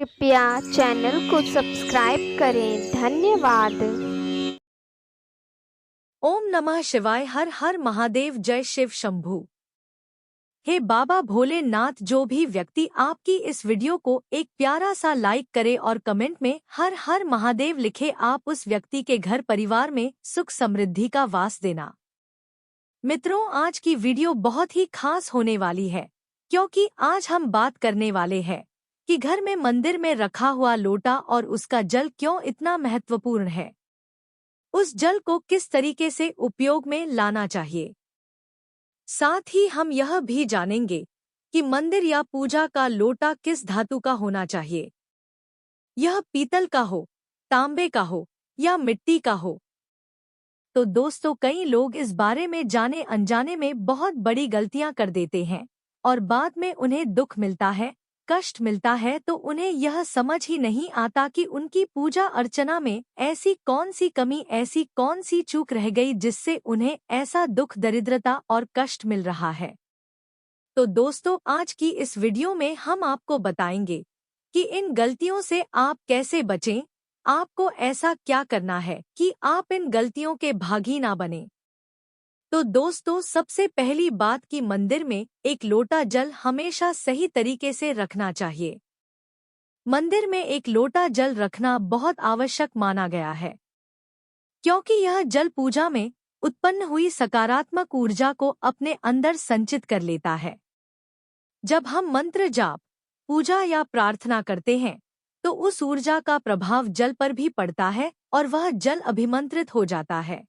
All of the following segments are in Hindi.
कृपया चैनल को सब्सक्राइब करें। धन्यवाद। ओम नमः शिवाय। हर हर महादेव। जय शिव शंभू। हे बाबा भोलेनाथ, जो भी व्यक्ति आपकी इस वीडियो को एक प्यारा सा लाइक करे और कमेंट में हर हर महादेव लिखे, आप उस व्यक्ति के घर परिवार में सुख समृद्धि का वास देना। मित्रों, आज की वीडियो बहुत ही खास होने वाली है, क्योंकि आज हम बात करने वाले हैं कि घर में मंदिर में रखा हुआ लोटा और उसका जल क्यों इतना महत्वपूर्ण है। उस जल को किस तरीके से उपयोग में लाना चाहिए। साथ ही हम यह भी जानेंगे कि मंदिर या पूजा का लोटा किस धातु का होना चाहिए। यह पीतल का हो, तांबे का हो या मिट्टी का हो। तो दोस्तों, कई लोग इस बारे में जाने अनजाने में बहुत बड़ी गलतियां कर देते हैं और बाद में उन्हें दुख मिलता है, कष्ट मिलता है, तो उन्हें यह समझ ही नहीं आता कि उनकी पूजा अर्चना में ऐसी कौन सी कमी, ऐसी कौन सी चूक रह गई जिससे उन्हें ऐसा दुख, दरिद्रता और कष्ट मिल रहा है। तो दोस्तों, आज की इस वीडियो में हम आपको बताएंगे कि इन गलतियों से आप कैसे बचें। आपको ऐसा क्या करना है कि आप इन गलतियों के भागी ना बने। तो दोस्तों, सबसे पहली बात कि मंदिर में एक लोटा जल हमेशा सही तरीके से रखना चाहिए। मंदिर में एक लोटा जल रखना बहुत आवश्यक माना गया है, क्योंकि यह जल पूजा में उत्पन्न हुई सकारात्मक ऊर्जा को अपने अंदर संचित कर लेता है। जब हम मंत्र जाप, पूजा या प्रार्थना करते हैं तो उस ऊर्जा का प्रभाव जल पर भी पड़ता है और वह जल अभिमंत्रित हो जाता है।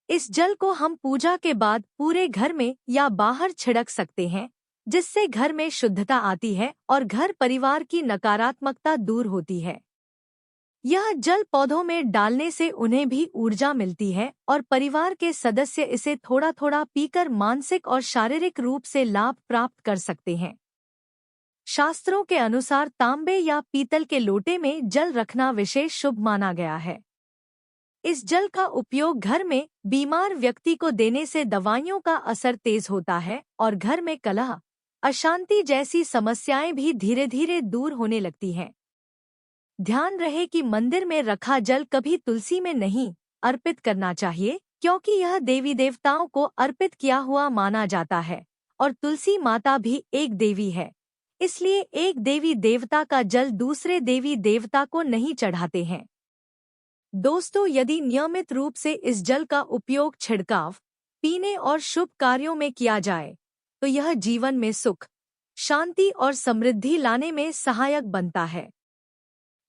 इस जल को हम पूजा के बाद पूरे घर में या बाहर छिड़क सकते हैं, जिससे घर में शुद्धता आती है और घर परिवार की नकारात्मकता दूर होती है। यह जल पौधों में डालने से उन्हें भी ऊर्जा मिलती है और परिवार के सदस्य इसे थोड़ा थोड़ा पीकर मानसिक और शारीरिक रूप से लाभ प्राप्त कर सकते हैं। शास्त्रों के अनुसार तांबे या पीतल के लोटे में जल रखना विशेष शुभ माना गया है। इस जल का उपयोग घर में बीमार व्यक्ति को देने से दवाइयों का असर तेज होता है और घर में कलह, अशांति जैसी समस्याएं भी धीरे धीरे दूर होने लगती हैं। ध्यान रहे कि मंदिर में रखा जल कभी तुलसी में नहीं अर्पित करना चाहिए, क्योंकि यह देवी देवताओं को अर्पित किया हुआ माना जाता है और तुलसी माता भी एक देवी है। इसलिए एक देवी देवता का जल दूसरे देवी देवता को नहीं चढ़ाते हैं। दोस्तों, यदि नियमित रूप से इस जल का उपयोग छिड़काव, पीने और शुभ कार्यों में किया जाए तो यह जीवन में सुख, शांति और समृद्धि लाने में सहायक बनता है।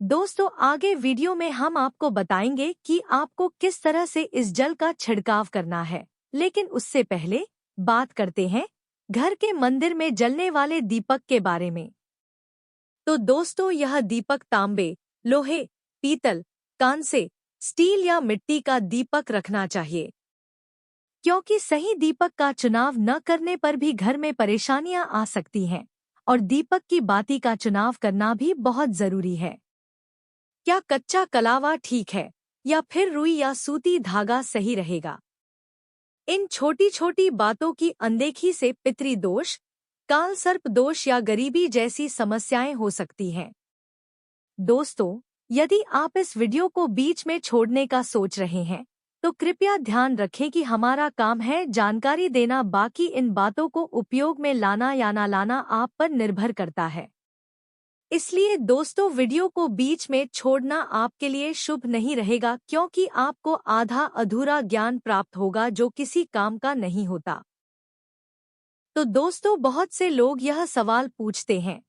दोस्तों, आगे वीडियो में हम आपको बताएंगे कि आपको किस तरह से इस जल का छिड़काव करना है, लेकिन उससे पहले बात करते हैं घर के मंदिर में जलने वाले दीपक के बारे में। तो दोस्तों, यह दीपक तांबे, लोहे, पीतल, कांसे, स्टील या मिट्टी का दीपक रखना चाहिए, क्योंकि सही दीपक का चुनाव न करने पर भी घर में परेशानियां आ सकती हैं और दीपक की बाती का चुनाव करना भी बहुत जरूरी है। क्या कच्चा कलावा ठीक है या फिर रुई या सूती धागा सही रहेगा? इन छोटी छोटी बातों की अनदेखी से पितृदोष, काल सर्प दोष या गरीबी जैसी समस्याएं हो सकती हैं। दोस्तों, यदि आप इस वीडियो को बीच में छोड़ने का सोच रहे हैं तो कृपया ध्यान रखें कि हमारा काम है जानकारी देना, बाकी इन बातों को उपयोग में लाना या ना लाना आप पर निर्भर करता है। इसलिए दोस्तों, वीडियो को बीच में छोड़ना आपके लिए शुभ नहीं रहेगा, क्योंकि आपको आधा अधूरा ज्ञान प्राप्त होगा जो किसी काम का नहीं होता। तो दोस्तों, बहुत से लोग यह सवाल पूछते हैं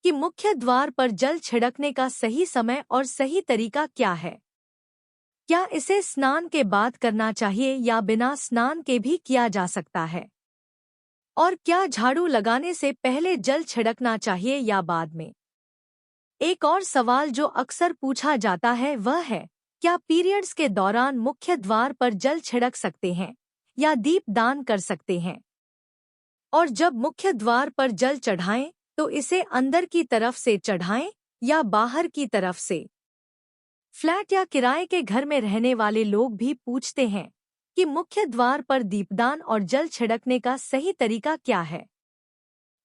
कि मुख्य द्वार पर जल छिड़कने का सही समय और सही तरीका क्या है। क्या इसे स्नान के बाद करना चाहिए या बिना स्नान के भी किया जा सकता है? और क्या झाड़ू लगाने से पहले जल छिड़कना चाहिए या बाद में? एक और सवाल जो अक्सर पूछा जाता है वह है, क्या पीरियड्स के दौरान मुख्य द्वार पर जल छिड़क सकते हैं या दीप दान कर सकते हैं? और जब मुख्य द्वार पर जल चढ़ाएं तो इसे अंदर की तरफ से चढ़ाएं या बाहर की तरफ से? फ्लैट या किराए के घर में रहने वाले लोग भी पूछते हैं कि मुख्य द्वार पर दीपदान और जल छिड़कने का सही तरीका क्या है।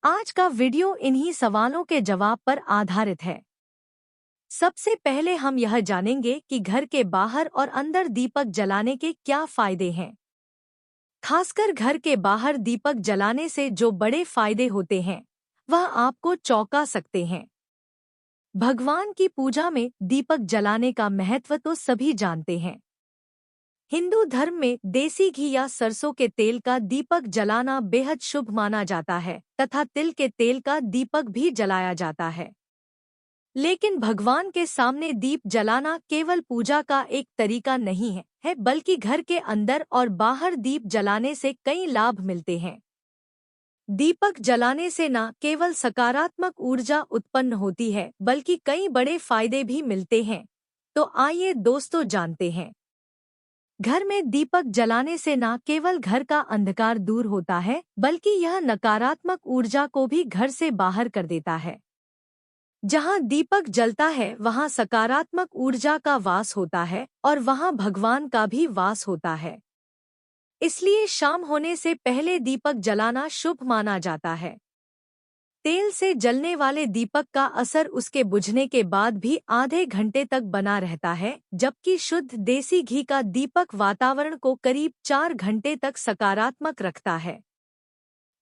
आज का वीडियो इन्हीं सवालों के जवाब पर आधारित है। सबसे पहले हम यह जानेंगे कि घर के बाहर और अंदर दीपक जलाने के क्या फायदे हैं। खासकर घर के बाहर दीपक जलाने से जो बड़े फायदे होते हैं वह आपको चौंका सकते हैं। भगवान की पूजा में दीपक जलाने का महत्व तो सभी जानते हैं। हिंदू धर्म में देसी घी या सरसों के तेल का दीपक जलाना बेहद शुभ माना जाता है तथा तिल के तेल का दीपक भी जलाया जाता है। लेकिन भगवान के सामने दीप जलाना केवल पूजा का एक तरीका नहीं है बल्कि घर के अंदर और बाहर दीप जलाने से कई लाभ मिलते हैं। दीपक जलाने से न केवल सकारात्मक ऊर्जा उत्पन्न होती है बल्कि कई बड़े फायदे भी मिलते हैं। तो आइए दोस्तों जानते हैं। घर में दीपक जलाने से न केवल घर का अंधकार दूर होता है बल्कि यह नकारात्मक ऊर्जा को भी घर से बाहर कर देता है। जहाँ दीपक जलता है वहाँ सकारात्मक ऊर्जा का वास होता है और वहाँ भगवान का भी वास होता है। इसलिए शाम होने से पहले दीपक जलाना शुभ माना जाता है। तेल से जलने वाले दीपक का असर उसके बुझने के बाद भी आधे घंटे तक बना रहता है, जबकि शुद्ध देसी घी का दीपक वातावरण को करीब 4 घंटे तक सकारात्मक रखता है।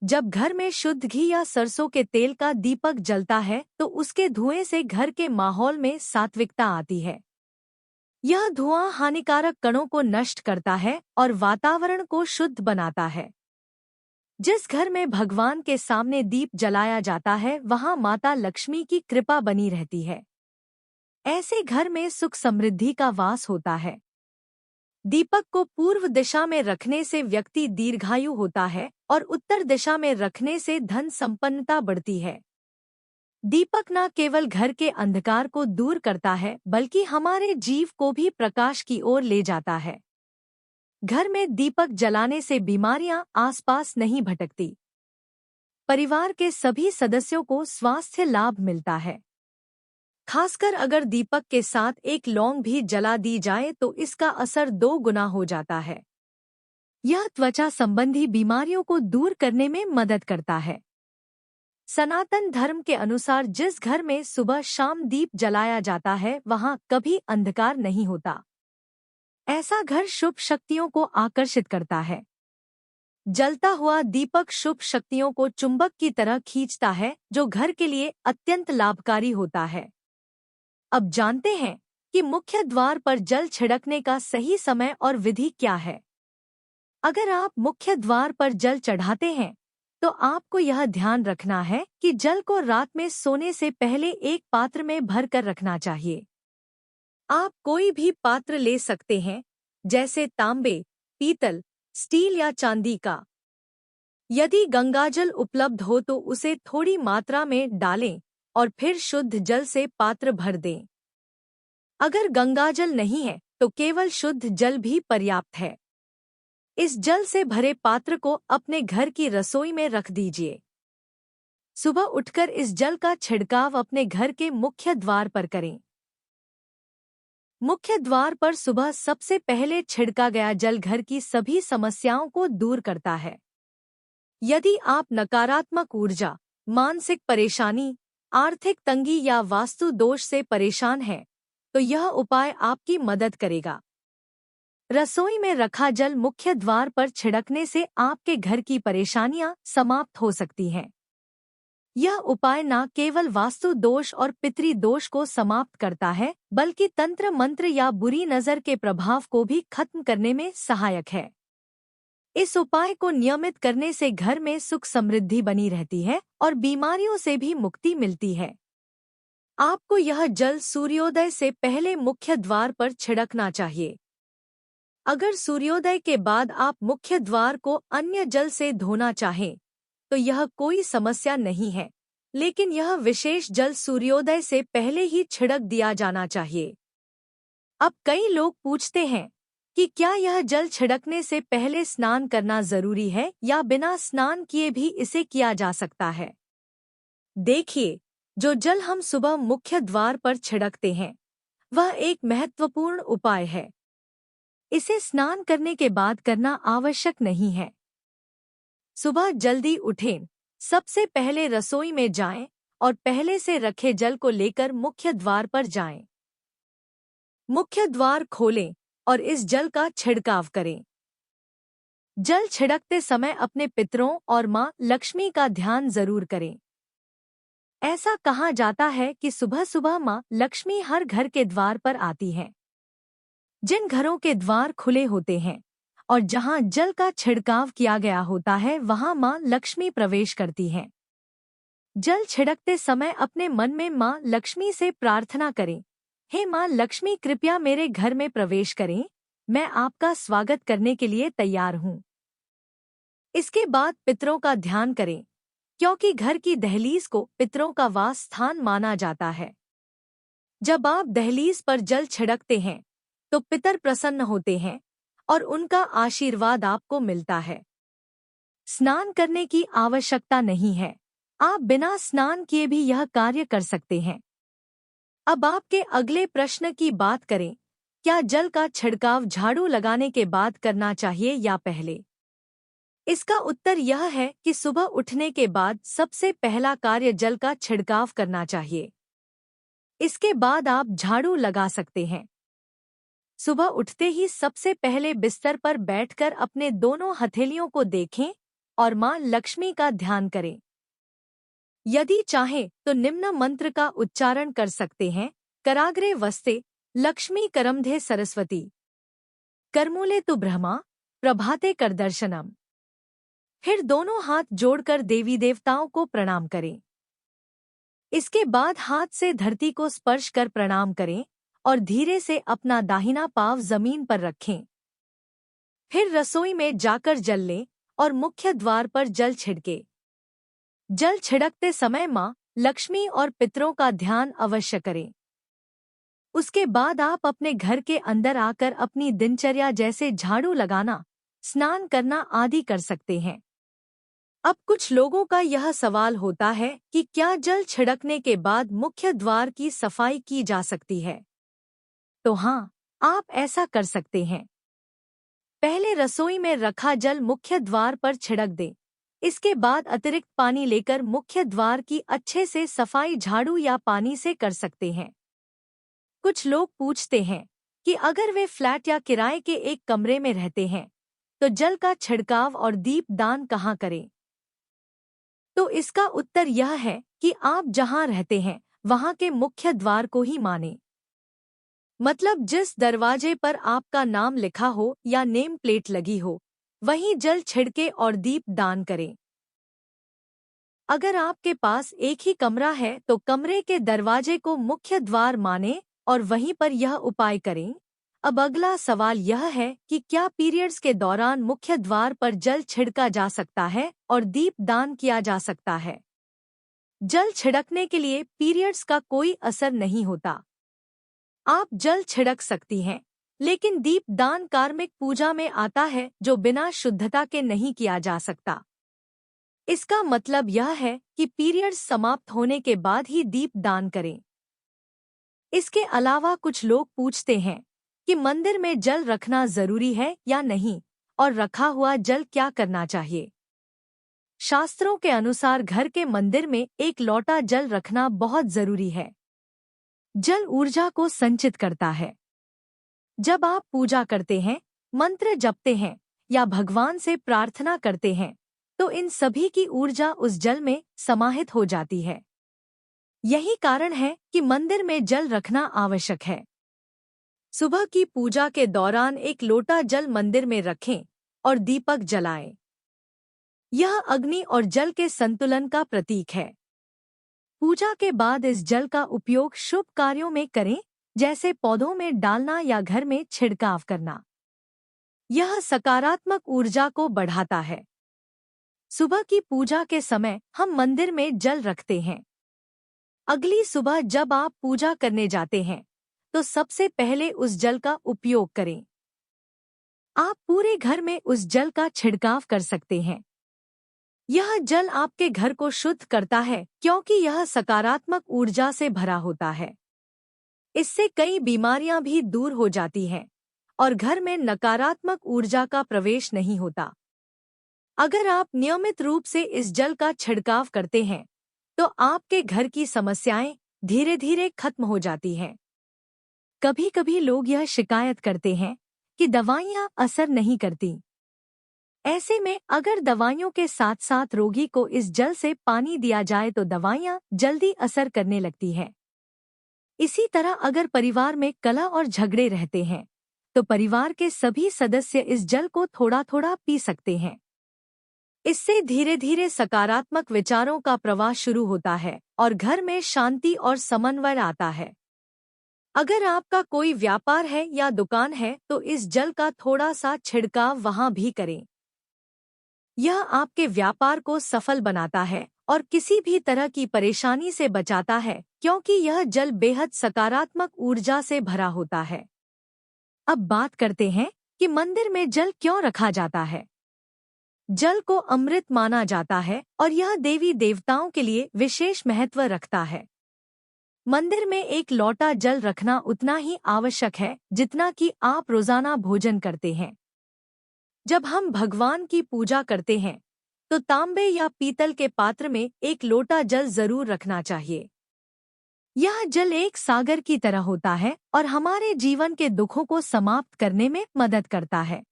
जब घर में शुद्ध घी या सरसों के तेल का दीपक जलता है तो उसके धुएं से घर के माहौल में सात्विकता आती है। यह धुआं हानिकारक कणों को नष्ट करता है और वातावरण को शुद्ध बनाता है। जिस घर में भगवान के सामने दीप जलाया जाता है वहां माता लक्ष्मी की कृपा बनी रहती है। ऐसे घर में सुख समृद्धि का वास होता है। दीपक को पूर्व दिशा में रखने से व्यक्ति दीर्घायु होता है और उत्तर दिशा में रखने से धन संपन्नता बढ़ती है। दीपक न केवल घर के अंधकार को दूर करता है बल्कि हमारे जीव को भी प्रकाश की ओर ले जाता है। घर में दीपक जलाने से बीमारियां आसपास नहीं भटकती। परिवार के सभी सदस्यों को स्वास्थ्य लाभ मिलता है। खासकर अगर दीपक के साथ एक लौंग भी जला दी जाए तो इसका असर 2 गुना हो जाता है। यह त्वचा संबंधी बीमारियों को दूर करने में मदद करता है। सनातन धर्म के अनुसार जिस घर में सुबह शाम दीप जलाया जाता है वहां कभी अंधकार नहीं होता। ऐसा घर शुभ शक्तियों को आकर्षित करता है। जलता हुआ दीपक शुभ शक्तियों को चुंबक की तरह खींचता है जो घर के लिए अत्यंत लाभकारी होता है। अब जानते हैं कि मुख्य द्वार पर जल छिड़कने का सही समय और विधि क्या है। अगर आप मुख्य द्वार पर जल चढ़ाते हैं तो आपको यह ध्यान रखना है कि जल को रात में सोने से पहले एक पात्र में भर कर रखना चाहिए। आप कोई भी पात्र ले सकते हैं, जैसे तांबे, पीतल, स्टील या चांदी का। यदि गंगाजल उपलब्ध हो तो उसे थोड़ी मात्रा में डालें और फिर शुद्ध जल से पात्र भर दें। अगर गंगाजल नहीं है तो केवल शुद्ध जल भी पर्याप्त है। इस जल से भरे पात्र को अपने घर की रसोई में रख दीजिए। सुबह उठकर इस जल का छिड़काव अपने घर के मुख्य द्वार पर करें। मुख्य द्वार पर सुबह सबसे पहले छिड़का गया जल घर की सभी समस्याओं को दूर करता है। यदि आप नकारात्मक ऊर्जा, मानसिक परेशानी, आर्थिक तंगी या वास्तु दोष से परेशान हैं, तो यह उपाय आपकी मदद करेगा। रसोई में रखा जल मुख्य द्वार पर छिड़कने से आपके घर की परेशानियां समाप्त हो सकती हैं। यह उपाय न केवल वास्तु दोष और पितृ दोष को समाप्त करता है बल्कि तंत्र मंत्र या बुरी नजर के प्रभाव को भी खत्म करने में सहायक है। इस उपाय को नियमित करने से घर में सुख समृद्धि बनी रहती है और बीमारियों से भी मुक्ति मिलती है। आपको यह जल सूर्योदय से पहले मुख्य द्वार पर छिड़कना चाहिए। अगर सूर्योदय के बाद आप मुख्य द्वार को अन्य जल से धोना चाहें तो यह कोई समस्या नहीं है, लेकिन यह विशेष जल सूर्योदय से पहले ही छिड़क दिया जाना चाहिए। अब कई लोग पूछते हैं कि क्या यह जल छिड़कने से पहले स्नान करना जरूरी है या बिना स्नान किए भी इसे किया जा सकता है। देखिए, जो जल हम सुबह मुख्य द्वार पर छिड़कते हैं वह एक महत्वपूर्ण उपाय है। इसे स्नान करने के बाद करना आवश्यक नहीं है। सुबह जल्दी उठें, सबसे पहले रसोई में जाएं और पहले से रखे जल को लेकर मुख्य द्वार पर जाएं। मुख्य द्वार खोलें और इस जल का छिड़काव करें। जल छिड़कते समय अपने पितरों और मां लक्ष्मी का ध्यान जरूर करें। ऐसा कहा जाता है कि सुबह सुबह मां लक्ष्मी हर घर के द्वार पर आती हैं। जिन घरों के द्वार खुले होते हैं और जहां जल का छिड़काव किया गया होता है, वहां मां लक्ष्मी प्रवेश करती हैं। जल छिड़कते समय अपने मन में मां लक्ष्मी से प्रार्थना करें, हे मां लक्ष्मी, कृपया मेरे घर में प्रवेश करें, मैं आपका स्वागत करने के लिए तैयार हूँ। इसके बाद पितरों का ध्यान करें, क्योंकि घर की दहलीज को पितरों का वास स्थान माना जाता है। जब आप दहलीज पर जल छिड़कते हैं तो पितर प्रसन्न होते हैं और उनका आशीर्वाद आपको मिलता है। स्नान करने की आवश्यकता नहीं है, आप बिना स्नान किए भी यह कार्य कर सकते हैं। अब आपके अगले प्रश्न की बात करें, क्या जल का छिड़काव झाड़ू लगाने के बाद करना चाहिए या पहले? इसका उत्तर यह है कि सुबह उठने के बाद सबसे पहला कार्य जल का छिड़काव करना चाहिए। इसके बाद आप झाड़ू लगा सकते हैं। सुबह उठते ही सबसे पहले बिस्तर पर बैठकर अपने दोनों हथेलियों को देखें और मां लक्ष्मी का ध्यान करें। यदि चाहें तो निम्न मंत्र का उच्चारण कर सकते हैं, कराग्रे वस्ते लक्ष्मी करमधे सरस्वती, करमूले तु ब्रह्मा प्रभाते कर दर्शनम। फिर दोनों हाथ जोड़कर देवी देवताओं को प्रणाम करें। इसके बाद हाथ से धरती को स्पर्श कर प्रणाम करें और धीरे से अपना दाहिना पांव जमीन पर रखें। फिर रसोई में जाकर जल लें और मुख्य द्वार पर जल छिड़के। जल छिड़कते समय मां लक्ष्मी और पितरों का ध्यान अवश्य करें। उसके बाद आप अपने घर के अंदर आकर अपनी दिनचर्या जैसे झाड़ू लगाना, स्नान करना आदि कर सकते हैं। अब कुछ लोगों का यह सवाल होता है कि क्या जल छिड़कने के बाद मुख्य द्वार की सफाई की जा सकती है? तो हाँ, आप ऐसा कर सकते हैं। पहले रसोई में रखा जल मुख्य द्वार पर छिड़क दें। इसके बाद अतिरिक्त पानी लेकर मुख्य द्वार की अच्छे से सफाई झाड़ू या पानी से कर सकते हैं। कुछ लोग पूछते हैं कि अगर वे फ्लैट या किराए के एक कमरे में रहते हैं तो जल का छिड़काव और दीप दान कहाँ करें? तो इसका उत्तर यह है कि आप जहां रहते हैं वहां के मुख्य द्वार को ही मानें। मतलब जिस दरवाजे पर आपका नाम लिखा हो या नेम प्लेट लगी हो, वहीं जल छिड़के और दीप दान करें। अगर आपके पास एक ही कमरा है तो कमरे के दरवाजे को मुख्य द्वार मानें और वहीं पर यह उपाय करें। अब अगला सवाल यह है कि क्या पीरियड्स के दौरान मुख्य द्वार पर जल छिड़का जा सकता है और दीप दान किया जा सकता है? जल छिड़कने के लिए पीरियड्स का कोई असर नहीं होता। आप जल छिड़क सकती हैं, लेकिन दीप दान कार्मिक पूजा में आता है जो बिना शुद्धता के नहीं किया जा सकता। इसका मतलब यह है कि पीरियड्स समाप्त होने के बाद ही दीप दान करें। इसके अलावा कुछ लोग पूछते हैं कि मंदिर में जल रखना जरूरी है या नहीं और रखा हुआ जल क्या करना चाहिए। शास्त्रों के अनुसार घर के मंदिर में एक लोटा जल रखना बहुत जरूरी है। जल ऊर्जा को संचित करता है। जब आप पूजा करते हैं, मंत्र जपते हैं या भगवान से प्रार्थना करते हैं तो इन सभी की ऊर्जा उस जल में समाहित हो जाती है। यही कारण है कि मंदिर में जल रखना आवश्यक है। सुबह की पूजा के दौरान एक लोटा जल मंदिर में रखें और दीपक जलाएं। यह अग्नि और जल के संतुलन का प्रतीक है। पूजा के बाद इस जल का उपयोग शुभ कार्यों में करें, जैसे पौधों में डालना या घर में छिड़काव करना। यह सकारात्मक ऊर्जा को बढ़ाता है। सुबह की पूजा के समय हम मंदिर में जल रखते हैं। अगली सुबह जब आप पूजा करने जाते हैं तो सबसे पहले उस जल का उपयोग करें। आप पूरे घर में उस जल का छिड़काव कर सकते हैं। यह जल आपके घर को शुद्ध करता है क्योंकि यह सकारात्मक ऊर्जा से भरा होता है। इससे कई बीमारियां भी दूर हो जाती हैं और घर में नकारात्मक ऊर्जा का प्रवेश नहीं होता। अगर आप नियमित रूप से इस जल का छिड़काव करते हैं तो आपके घर की समस्याएं धीरे धीरे खत्म हो जाती हैं। कभी कभी लोग यह शिकायत करते हैं कि दवाइयां असर नहीं करती। ऐसे में अगर दवाइयों के साथ साथ रोगी को इस जल से पानी दिया जाए तो दवाइयां जल्दी असर करने लगती हैं। इसी तरह अगर परिवार में कलह और झगड़े रहते हैं तो परिवार के सभी सदस्य इस जल को थोड़ा थोड़ा पी सकते हैं। इससे धीरे धीरे सकारात्मक विचारों का प्रवाह शुरू होता है और घर में शांति और समन्वय आता है। अगर आपका कोई व्यापार है या दुकान है तो इस जल का थोड़ा सा छिड़काव वहां भी करें। यह आपके व्यापार को सफल बनाता है और किसी भी तरह की परेशानी से बचाता है, क्योंकि यह जल बेहद सकारात्मक ऊर्जा से भरा होता है। अब बात करते हैं कि मंदिर में जल क्यों रखा जाता है। जल को अमृत माना जाता है और यह देवी देवताओं के लिए विशेष महत्व रखता है। मंदिर में एक लोटा जल रखना उतना ही आवश्यक है जितना कि आप रोजाना भोजन करते हैं। जब हम भगवान की पूजा करते हैं तो तांबे या पीतल के पात्र में एक लोटा जल जरूर रखना चाहिए। यह जल एक सागर की तरह होता है और हमारे जीवन के दुखों को समाप्त करने में मदद करता है।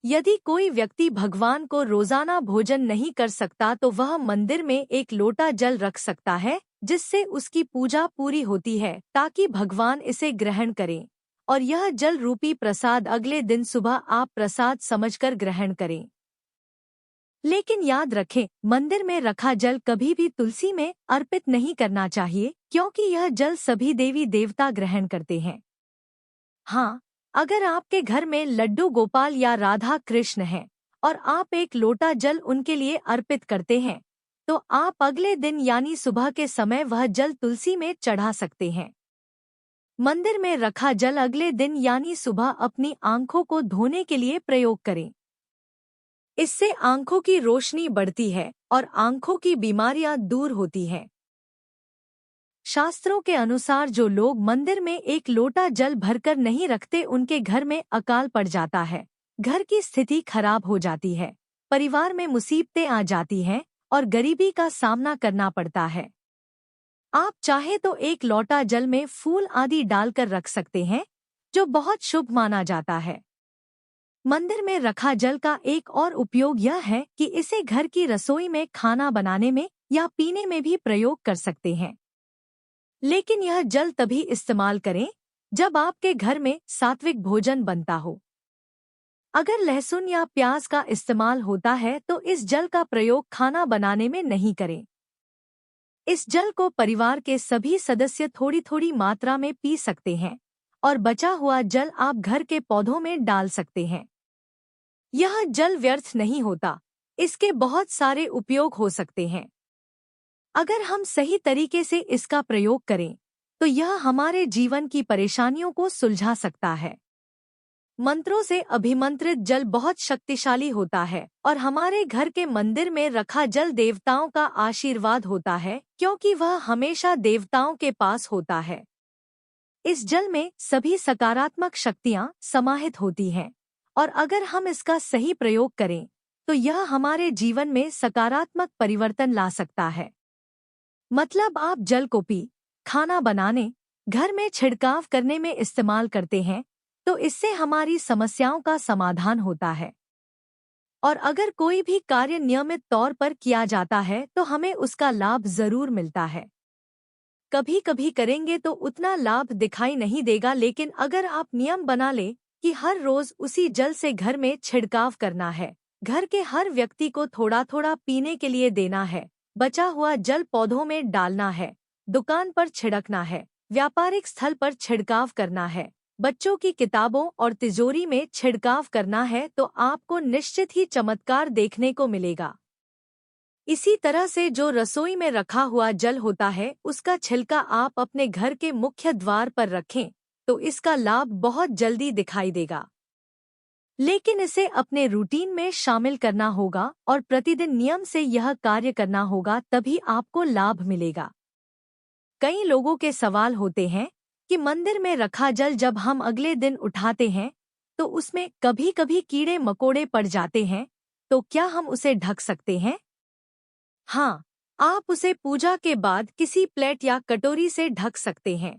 यदि कोई व्यक्ति भगवान को रोजाना भोजन नहीं कर सकता तो वह मंदिर में एक लोटा जल रख सकता है, जिससे उसकी पूजा पूरी होती है ताकि भगवान इसे ग्रहण करें और यह जल रूपी प्रसाद अगले दिन सुबह आप प्रसाद समझकर ग्रहण करें। लेकिन याद रखें, मंदिर में रखा जल कभी भी तुलसी में अर्पित नहीं करना चाहिए, क्योंकि यह जल सभी देवी देवता ग्रहण करते हैं। हाँ, अगर आपके घर में लड्डू गोपाल या राधा कृष्ण हैं और आप एक लोटा जल उनके लिए अर्पित करते हैं तो आप अगले दिन यानी सुबह के समय वह जल तुलसी में चढ़ा सकते हैं। मंदिर में रखा जल अगले दिन यानी सुबह अपनी आंखों को धोने के लिए प्रयोग करें। इससे आंखों की रोशनी बढ़ती है और आंखों की बीमारियां दूर होती हैं। शास्त्रों के अनुसार जो लोग मंदिर में एक लोटा जल भरकर नहीं रखते उनके घर में अकाल पड़ जाता है, घर की स्थिति खराब हो जाती है, परिवार में मुसीबतें आ जाती हैं और गरीबी का सामना करना पड़ता है। आप चाहे तो एक लोटा जल में फूल आदि डालकर रख सकते हैं, जो बहुत शुभ माना जाता है। मंदिर में रखा जल का एक और उपयोग यह है कि इसे घर की रसोई में खाना बनाने में या पीने में भी प्रयोग कर सकते हैं। लेकिन यह जल तभी इस्तेमाल करें जब आपके घर में सात्विक भोजन बनता हो। अगर लहसुन या प्याज का इस्तेमाल होता है तो इस जल का प्रयोग खाना बनाने में नहीं करें। इस जल को परिवार के सभी सदस्य थोड़ी थोड़ी मात्रा में पी सकते हैं और बचा हुआ जल आप घर के पौधों में डाल सकते हैं। यह जल व्यर्थ नहीं होता, इसके बहुत सारे उपयोग हो सकते हैं। अगर हम सही तरीके से इसका प्रयोग करें तो यह हमारे जीवन की परेशानियों को सुलझा सकता है। मंत्रों से अभिमंत्रित जल बहुत शक्तिशाली होता है और हमारे घर के मंदिर में रखा जल देवताओं का आशीर्वाद होता है, क्योंकि वह हमेशा देवताओं के पास होता है। इस जल में सभी सकारात्मक शक्तियां समाहित होती हैं और अगर हम इसका सही प्रयोग करें तो यह हमारे जीवन में सकारात्मक परिवर्तन ला सकता है। मतलब आप जल को खाना बनाने, घर में छिड़काव करने में इस्तेमाल करते हैं तो इससे हमारी समस्याओं का समाधान होता है। और अगर कोई भी कार्य नियमित तौर पर किया जाता है तो हमें उसका लाभ जरूर मिलता है। कभी कभी करेंगे तो उतना लाभ दिखाई नहीं देगा, लेकिन अगर आप नियम बना लें कि हर रोज उसी जल से घर में छिड़काव करना है, घर के हर व्यक्ति को थोड़ा थोड़ा पीने के लिए देना है, बचा हुआ जल पौधों में डालना है, दुकान पर छिड़कना है, व्यापारिक स्थल पर छिड़काव करना है, बच्चों की किताबों और तिजोरी में छिड़काव करना है, तो आपको निश्चित ही चमत्कार देखने को मिलेगा। इसी तरह से जो रसोई में रखा हुआ जल होता है उसका छिलका आप अपने घर के मुख्य द्वार पर रखें तो इसका लाभ बहुत जल्दी दिखाई देगा। लेकिन इसे अपने रूटीन में शामिल करना होगा और प्रतिदिन नियम से यह कार्य करना होगा, तभी आपको लाभ मिलेगा। कई लोगों के सवाल होते हैं कि मंदिर में रखा जल जब हम अगले दिन उठाते हैं तो उसमें कभी कभी कीड़े मकोड़े पड़ जाते हैं, तो क्या हम उसे ढक सकते हैं? हाँ, आप उसे पूजा के बाद किसी प्लेट या कटोरी से ढक सकते हैं।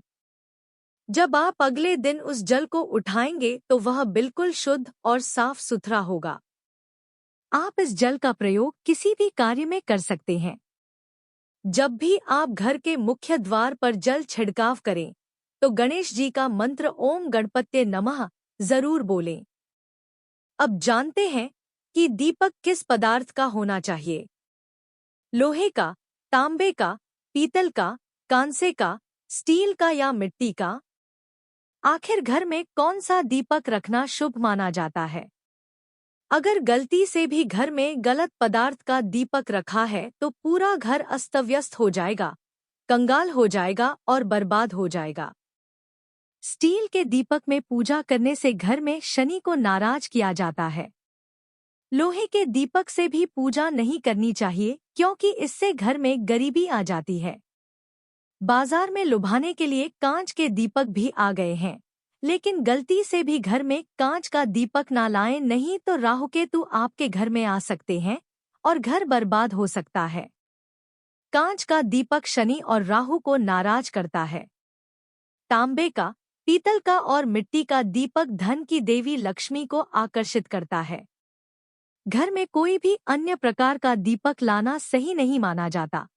जब आप अगले दिन उस जल को उठाएंगे तो वह बिल्कुल शुद्ध और साफ सुथरा होगा। आप इस जल का प्रयोग किसी भी कार्य में कर सकते हैं। जब भी आप घर के मुख्य द्वार पर जल छिड़काव करें, तो गणेश जी का मंत्र ओम गणपत्ये नमः जरूर बोलें। अब जानते हैं कि दीपक किस पदार्थ का होना चाहिए। लोहे का, तांबे का, पीतल का, कांसे का, स्टील का या मिट्टी का? आखिर घर में कौन सा दीपक रखना शुभ माना जाता है? अगर गलती से भी घर में गलत पदार्थ का दीपक रखा है तो पूरा घर अस्त-व्यस्त हो जाएगा, कंगाल हो जाएगा और बर्बाद हो जाएगा। स्टील के दीपक में पूजा करने से घर में शनि को नाराज किया जाता है। लोहे के दीपक से भी पूजा नहीं करनी चाहिए क्योंकि इससे घर में गरीबी आ जाती है। बाजार में लुभाने के लिए कांच के दीपक भी आ गए हैं, लेकिन गलती से भी घर में कांच का दीपक ना लाएं, नहीं तो राहुकेतु आपके घर में आ सकते हैं और घर बर्बाद हो सकता है। कांच का दीपक शनि और राहु को नाराज करता है। तांबे का, पीतल का और मिट्टी का दीपक धन की देवी लक्ष्मी को आकर्षित करता है। घर में कोई भी अन्य प्रकार का दीपक लाना सही नहीं माना जाता।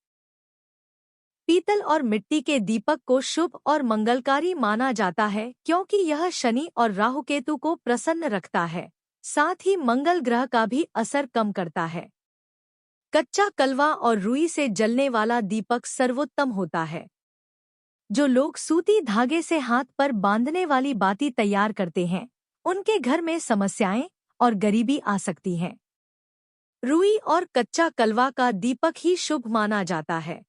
पीतल और मिट्टी के दीपक को शुभ और मंगलकारी माना जाता है क्योंकि यह शनि और राहुकेतु को प्रसन्न रखता है, साथ ही मंगल ग्रह का भी असर कम करता है। कच्चा कलवा और रुई से जलने वाला दीपक सर्वोत्तम होता है। जो लोग सूती धागे से हाथ पर बांधने वाली बाती तैयार करते हैं, उनके घर में समस्याएं और गरीबी आ सकती हैं। रुई और कच्चा कलवा का दीपक ही शुभ माना जाता है।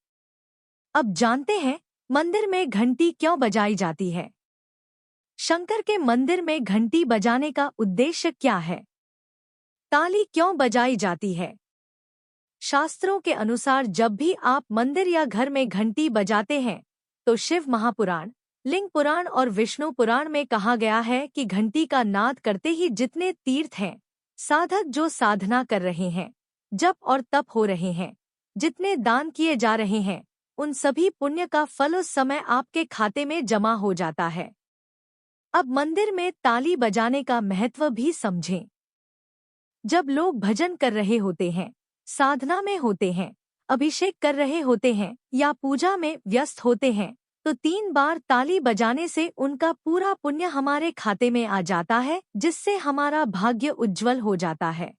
अब जानते हैं मंदिर में घंटी क्यों बजाई जाती है। शंकर के मंदिर में घंटी बजाने का उद्देश्य क्या है? ताली क्यों बजाई जाती है? शास्त्रों के अनुसार जब भी आप मंदिर या घर में घंटी बजाते हैं तो शिव महापुराण, लिंग पुराण और विष्णु पुराण में कहा गया है कि घंटी का नाद करते ही जितने तीर्थ हैं, साधक जो साधना कर रहे हैं, जप और तप हो रहे हैं, जितने दान किए जा रहे हैं, उन सभी पुण्य का फल उस समय आपके खाते में जमा हो जाता है। अब मंदिर में ताली बजाने का महत्व भी समझें। जब लोग भजन कर रहे होते हैं, साधना में होते हैं, अभिषेक कर रहे होते हैं या पूजा में व्यस्त होते हैं, तो 3 बार ताली बजाने से उनका पूरा पुण्य हमारे खाते में आ जाता है, जिससे हमारा भाग्य उज्जवल हो जाता है।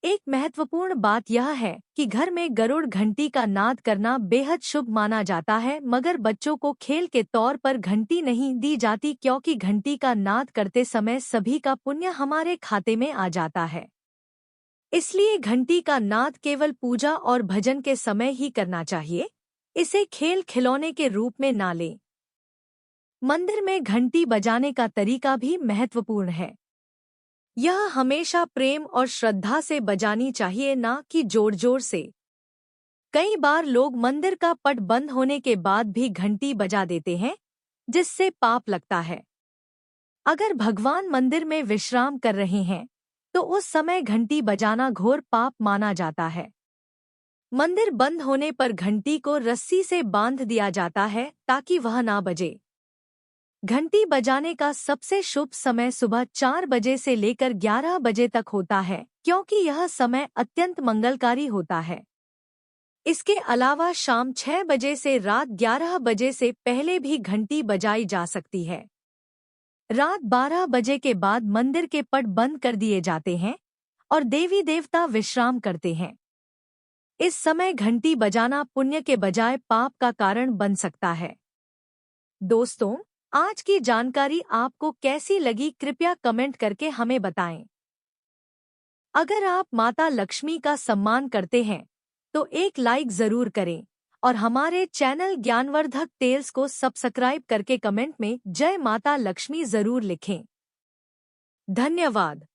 एक महत्वपूर्ण बात यह है कि घर में गरुड़ घंटी का नाद करना बेहद शुभ माना जाता है, मगर बच्चों को खेल के तौर पर घंटी नहीं दी जाती क्योंकि घंटी का नाद करते समय सभी का पुण्य हमारे खाते में आ जाता है। इसलिए घंटी का नाद केवल पूजा और भजन के समय ही करना चाहिए, इसे खेल खिलौने के रूप में ना लें। मंदिर में घंटी बजाने का तरीका भी महत्वपूर्ण है। यह हमेशा प्रेम और श्रद्धा से बजानी चाहिए, ना कि जोर-जोर से। कई बार लोग मंदिर का पट बंद होने के बाद भी घंटी बजा देते हैं, जिससे पाप लगता है। अगर भगवान मंदिर में विश्राम कर रहे हैं, तो उस समय घंटी बजाना घोर पाप माना जाता है। मंदिर बंद होने पर घंटी को रस्सी से बांध दिया जाता है ताकि वह ना बजे। घंटी बजाने का सबसे शुभ समय सुबह 4 बजे से लेकर 11 बजे तक होता है, क्योंकि यह समय अत्यंत मंगलकारी होता है। इसके अलावा शाम 6 बजे से रात 11 बजे से पहले भी घंटी बजाई जा सकती है। रात 12 बजे के बाद मंदिर के पट बंद कर दिए जाते हैं और देवी देवता विश्राम करते हैं। इस समय घंटी बजाना पुण्य के बजाय पाप का कारण बन सकता है। दोस्तों, आज की जानकारी आपको कैसी लगी कृपया कमेंट करके हमें बताएं। अगर आप माता लक्ष्मी का सम्मान करते हैं तो एक लाइक जरूर करें और हमारे चैनल ज्ञानवर्धक टेल्स को सब्सक्राइब करके कमेंट में जय माता लक्ष्मी जरूर लिखें। धन्यवाद।